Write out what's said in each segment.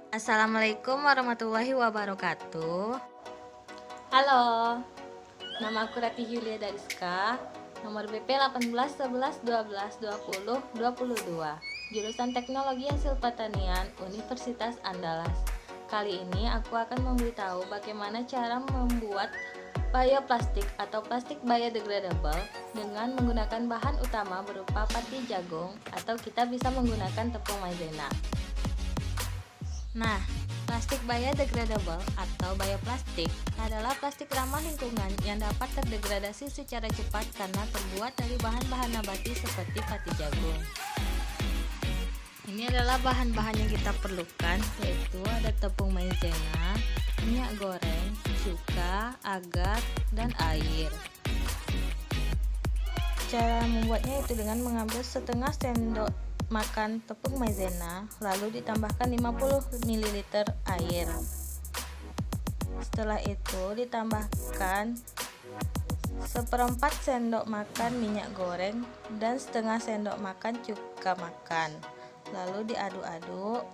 Assalamualaikum warahmatullahi wabarakatuh. Halo, nama aku Ratih Yulia Dariska, nomor BP 18 11 12 20 22, jurusan Teknologi Hasil Pertanian, Universitas Andalas. Kali ini aku akan memberitahu bagaimana cara membuat bioplastik atau plastik biodegradable dengan menggunakan bahan utama berupa pati jagung, atau kita bisa menggunakan tepung maizena. Nah, plastik biodegradable atau bioplastik adalah plastik ramah lingkungan yang dapat terdegradasi secara cepat karena terbuat dari bahan-bahan nabati seperti pati jagung. Ini adalah bahan-bahan yang kita perlukan, yaitu ada tepung maizena, minyak goreng, cuka, agar, dan air. Cara membuatnya itu dengan mengambil setengah sendok makan tepung maizena, lalu ditambahkan 50 ml air. Setelah itu ditambahkan seperempat sendok makan minyak goreng dan setengah sendok makan cuka makan, lalu diaduk-aduk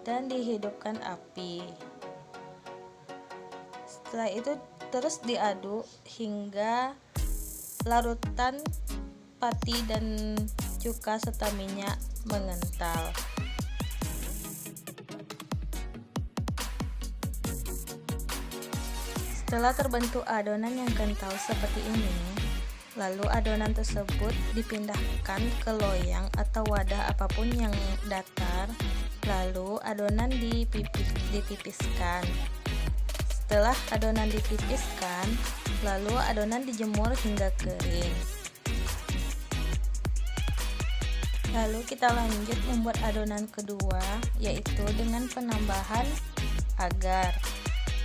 dan dihidupkan api. Setelah itu terus diaduk hingga larutan pati dan cuka serta minyak mengental. Setelah terbentuk adonan yang kental seperti ini, lalu adonan tersebut dipindahkan ke loyang atau wadah apapun yang datar, lalu adonan ditipiskan. Setelah adonan ditipiskan, lalu adonan dijemur hingga kering. Lalu kita lanjut membuat adonan kedua, yaitu dengan penambahan agar.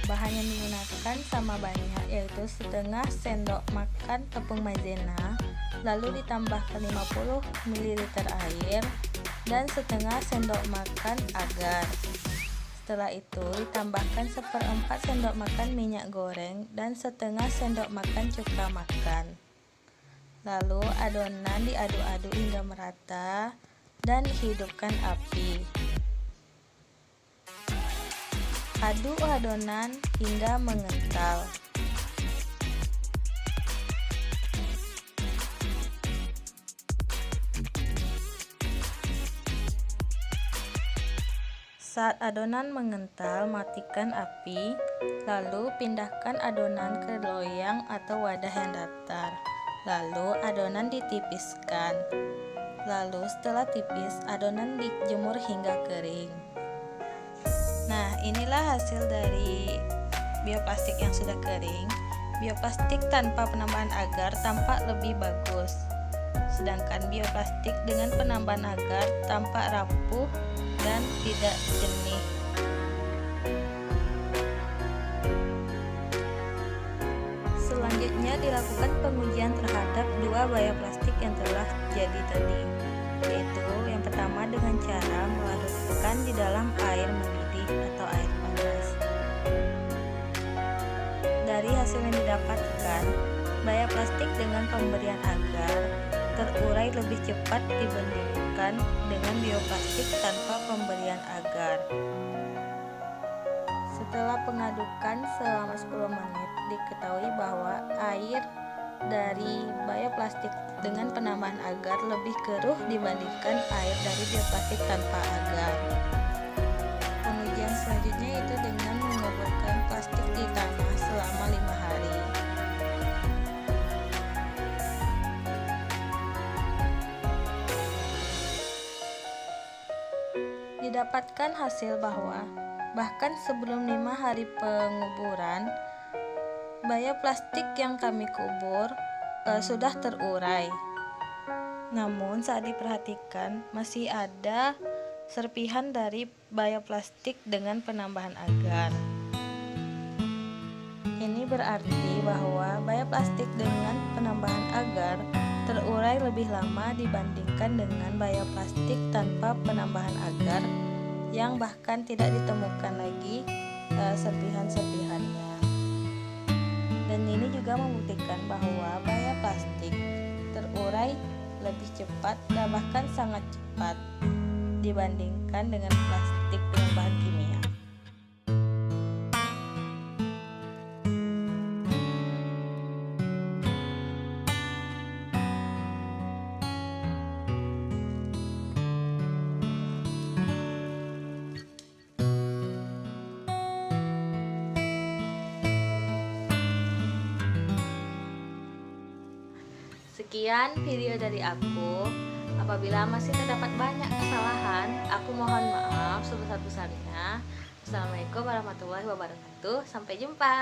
Bahan yang digunakan sama banyak, yaitu setengah sendok makan tepung maizena, lalu ditambahkan 50 ml air dan setengah sendok makan agar. Setelah itu ditambahkan seperempat sendok makan minyak goreng dan setengah sendok makan cuka makan. Lalu adonan diaduk-aduk hingga merata dan hidupkan api. Aduk adonan hingga mengental. Saat adonan mengental, matikan api, lalu pindahkan adonan ke loyang atau wadah yang datar. Lalu adonan ditipiskan. Lalu setelah tipis, adonan dijemur hingga kering. Nah, inilah hasil dari bioplastik yang sudah kering. Bioplastik tanpa penambahan agar tampak lebih bagus. Sedangkan bioplastik dengan penambahan agar tampak rapuh dan tidak jernih. Selanjutnya dilakukan pengujian terhadap dua bioplastik yang telah jadi tadi, yaitu yang pertama dengan cara melarutkan di dalam air mendidih atau air panas. Dari hasil yang didapatkan, bioplastik dengan pemberian agar terurai lebih cepat dibandingkan dengan bioplastik tanpa pemberian agar. Setelah pengadukan selama 10 menit, diketahui bahwa air dari bioplastik dengan penambahan agar lebih keruh dibandingkan air dari bioplastik tanpa agar. Pengujian selanjutnya itu dengan menguburkan plastik di tanah selama 5 hari. Didapatkan hasil bahwa bahkan sebelum 5 hari penguburan, bioplastik yang kami kubur sudah terurai. Namun saat diperhatikan masih ada serpihan dari bioplastik dengan penambahan agar. Ini berarti bahwa bioplastik dengan penambahan agar terurai lebih lama dibandingkan dengan bioplastik tanpa penambahan agar yang bahkan tidak ditemukan lagi serpihan-serpihannya. Dan ini juga membuktikan bahwa bioplastik terurai lebih cepat dan bahkan sangat cepat dibandingkan dengan plastik dengan bahan kimia. Sekian video dari aku. Apabila masih terdapat banyak kesalahan, aku mohon maaf sebesar-besarnya. Assalamualaikum warahmatullahi wabarakatuh. Sampai jumpa.